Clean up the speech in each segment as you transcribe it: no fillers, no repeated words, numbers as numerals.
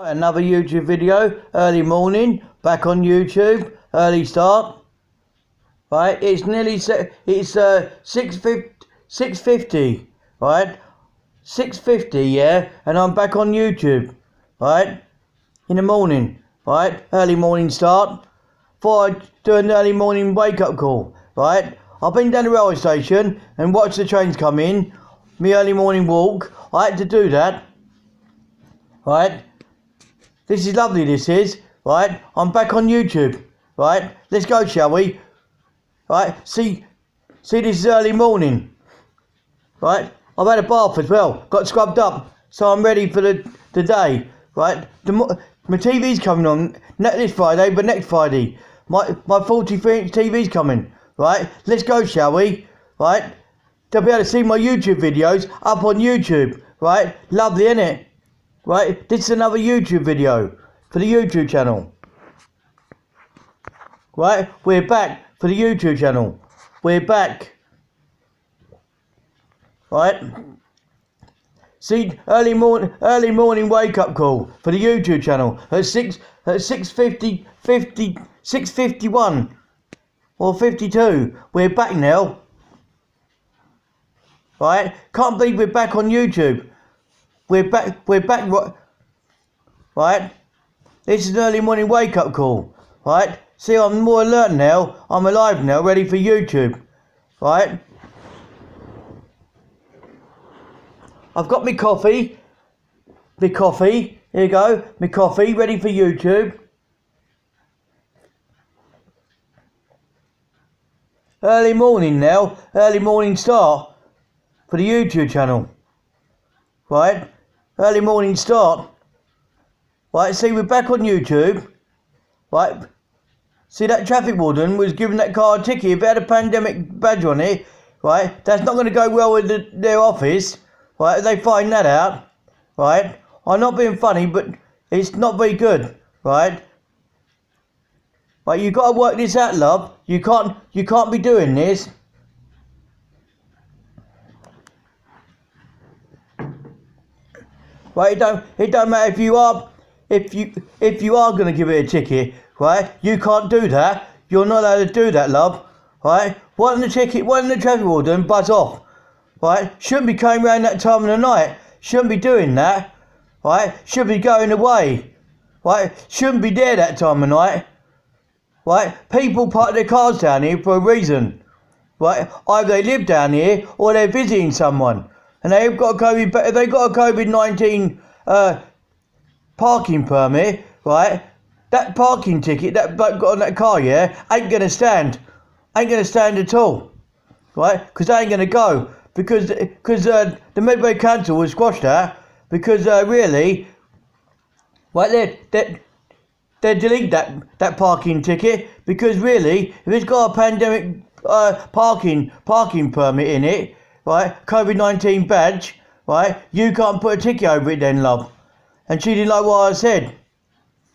Another YouTube video, early morning, back on YouTube, early start. Right, it's nearly 6:50, right? 6:50, yeah, and I'm back on YouTube, right? In the morning, right? Early morning start. Thought I'd do an early morning wake up call, right? I've been down the railway station and watched the trains come in. My early morning walk. I had to do that, right? This is lovely, this is, right? I'm back on YouTube, right? Let's go, shall we? Right, see this is early morning, right? I've had a bath as well, got scrubbed up, so I'm ready for the day, right? My TV's coming on, not this Friday, but next Friday. My 43-inch TV's coming, right? Let's go, shall we? Right? They'll be able to see my YouTube videos up on YouTube, right? Lovely, innit? Right, this is another YouTube video for the YouTube channel. Right, we're back for the YouTube channel. We're back. Right. See, early morning wake up call for the YouTube channel at 6:51 or 52. We're back now. Right, can't believe we're back on YouTube. We're back, right? This is an early morning wake up call, right? See, I'm more alert now, I'm alive now, ready for YouTube, right? I've got my coffee, here you go, my coffee, ready for YouTube. Early morning now, early morning start for the YouTube channel, right? Early morning start. Right, see, we're back on YouTube. Right, see, that traffic warden was giving that car a ticket. If it had a pandemic badge on it, right, that's not going to go well with their office. Right, if they find that out, right. I'm not being funny, but it's not very good, right. Right, you got to work this out, love. You can't be doing this. Right, it don't matter if you are going to give it a ticket, right? You can't do that. You're not allowed to do that, love. Right? Why don't the traffic warden buzz off? Right? Shouldn't be coming around that time of the night. Shouldn't be doing that. Right? Should be going away. Right? Shouldn't be there that time of night. Right? People park their cars down here for a reason. Right? Either they live down here or they're visiting someone. And they've got a COVID-19 parking permit, right? That parking ticket that bloke got on that car, yeah, ain't gonna stand at all, right? Because they ain't gonna go because the Medway Council will squash that because really, right? They delete that parking ticket because really, if it's got a pandemic parking permit in it. Right, COVID-19 badge, right, you can't put a ticket over it then, love. And she didn't like what I said,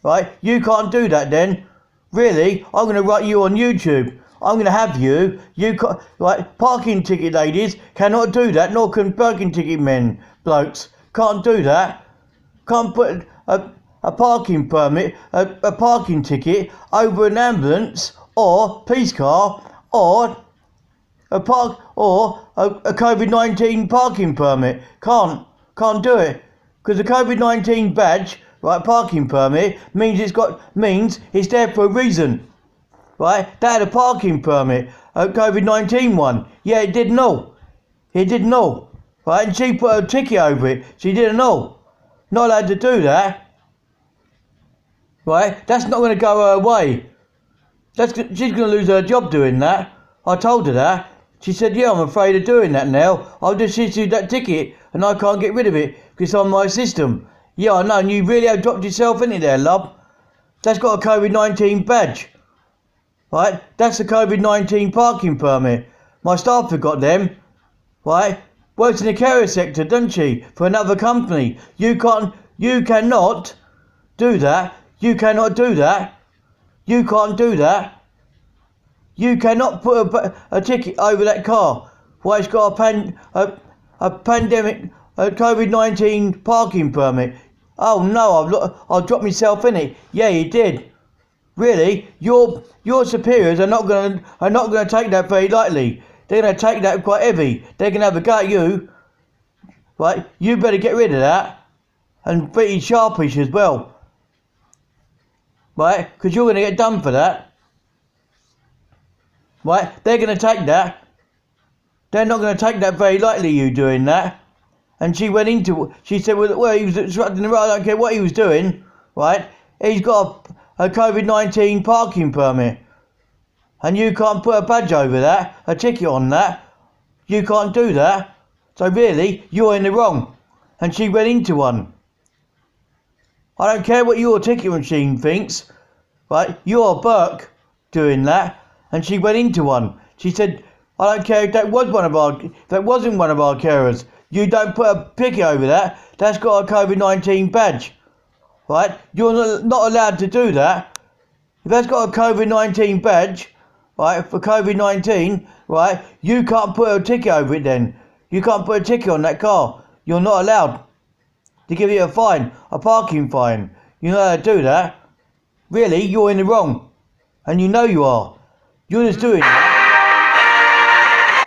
right, you can't do that then. Really, I'm going to write you on YouTube. I'm going to have you can't, right, parking ticket ladies cannot do that, nor can parking ticket men, blokes, can't do that. Can't put a parking permit, a parking ticket over an ambulance or police car or a COVID-19 parking permit. Can't do it because the COVID-19 badge, right, parking permit means it's there for a reason, right? They had a parking permit, a COVID-19 one. Yeah, it didn't know, right? And she put a ticket over it. She didn't know. Not allowed to do that, right? That's not going to go her way. She's going to lose her job doing that. I told her that. She said, yeah, I'm afraid of doing that now. I've just issued that ticket and I can't get rid of it because it's on my system. Yeah, I know, and you really have dropped yourself in it there, love. That's got a COVID-19 badge. Right? That's a COVID-19 parking permit. My staff have got them. Right? Works in the carrier sector, doesn't she? For another company. You cannot do that. You cannot do that. You can't do that. You cannot put a ticket over that car. Why, it's got a pandemic, a COVID-19 parking permit. Oh no, I've dropped myself in it. Yeah, you did. Really? Your superiors are not gonna take that very lightly. They're gonna take that quite heavy. They're gonna have a go at you. Right? You better get rid of that and be sharpish as well. Right? Because you're gonna get done for that. Right? They're gonna take that. They're not gonna take that very lightly, you doing that. And she said, well, he was obstructing the road. I don't care what he was doing, right? He's got a COVID-19 parking permit. And you can't put a badge over that, a ticket on that. You can't do that. So really, you're in the wrong. And she went into one. I don't care what your ticket machine thinks, right? You're Burke doing that. And she went into one. She said, I don't care if that wasn't one of our carers. You don't put a ticket over that. That's got a COVID-19 badge. Right? You're not allowed to do that. If that's got a COVID-19 badge, right, for COVID-19, right, you can't put a ticket over it then. You can't put a ticket on that car. You're not allowed to give it a fine, a parking fine. You're not allowed to do that. Really, you're in the wrong. And you know you are. You're just doing that.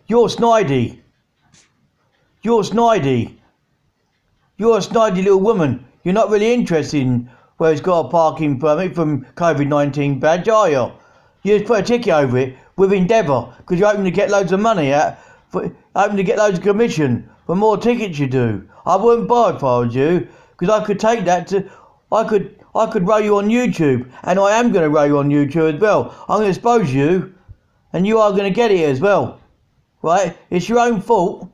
You're snidey. You're snidey. You're a snidey little woman. You're not really interested in where it's got a parking permit from COVID-19 badge, are you? You just put a ticket over it with Endeavour because you're hoping to get loads of money hoping to get loads of commission for more tickets you do. I wouldn't buy if I was you because I could take that to, I could row you on YouTube, and I am going to row you on YouTube as well. I'm going to expose you, and you are going to get it as well, right? It's your own fault.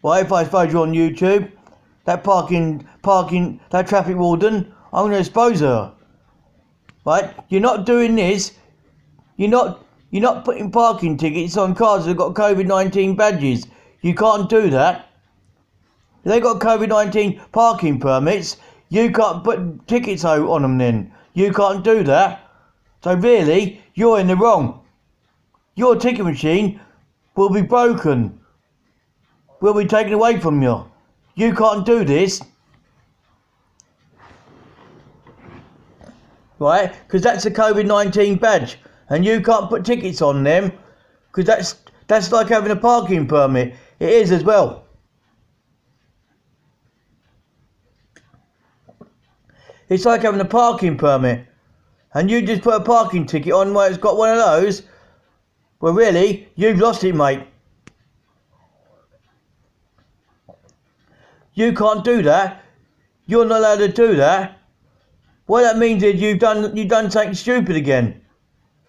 Right, if I expose you on YouTube, that that traffic warden, I'm going to expose her. Right? You're not doing this. You're not putting parking tickets on cars that have got COVID-19 badges. You can't do that. If they've got COVID-19 parking permits, you can't put tickets on them then. You can't do that. So really, you're in the wrong. Your ticket machine will be broken. Will be taken away from you. You can't do this. Right? Because that's a COVID-19 badge. And you can't put tickets on them. Because that's like having a parking permit. It is as well. It's like having a parking permit. And you just put a parking ticket on where it's got one of those. Well really, you've lost it, mate. You can't do that. You're not allowed to do that. What that means is you've done something stupid again.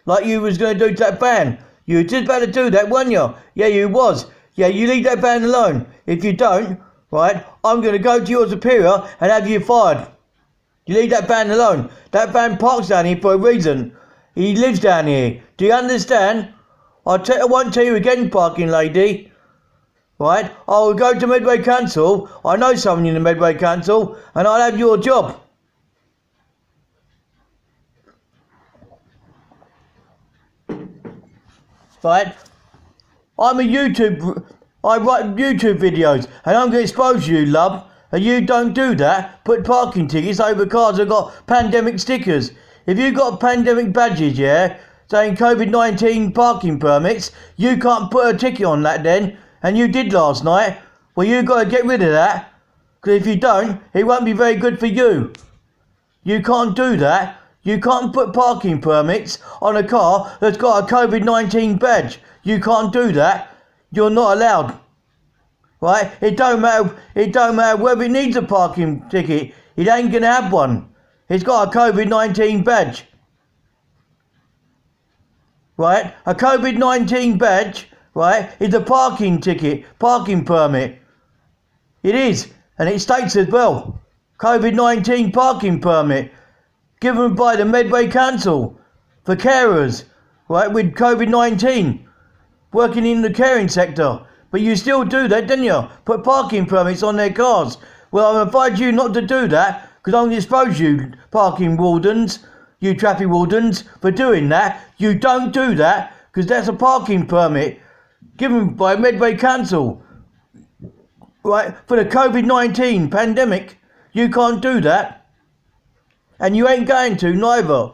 Like you was going to do to that van. You were just about to do that, weren't you? Yeah, you was. Yeah, you leave that van alone. If you don't, right, I'm going to go to your superior and have you fired. You leave that van alone. That van parks down here for a reason. He lives down here. Do you understand? I won't tell you again, parking lady. Right? I'll go to Medway Council. I know someone in the Medway Council, and I'll have your job. Right? I write YouTube videos, and I'm going to expose you, love. And you don't do that. Put parking tickets over cars that got pandemic stickers. If you've got pandemic badges, yeah, saying COVID-19 parking permits, you can't put a ticket on that then. And you did last night. Well, you've got to get rid of that. Because if you don't, it won't be very good for you. You can't do that. You can't put parking permits on a car that's got a COVID-19 badge. You can't do that. You're not allowed. Right? It don't matter whether it needs a parking ticket. It ain't going to have one. It's got a COVID-19 badge. Right? A COVID-19 badge, right, is a parking ticket, parking permit. It is, and it states as well, COVID-19 parking permit given by the Medway Council for carers, right, with COVID-19, working in the caring sector. But you still do that, don't you? Put parking permits on their cars. Well, I advise you not to do that, because I'm going to expose you, parking wardens, you traffic wardens, for doing that. You don't do that, because that's a parking permit given by Medway Council, right, for the COVID-19 pandemic. You can't do that. And you ain't going to neither.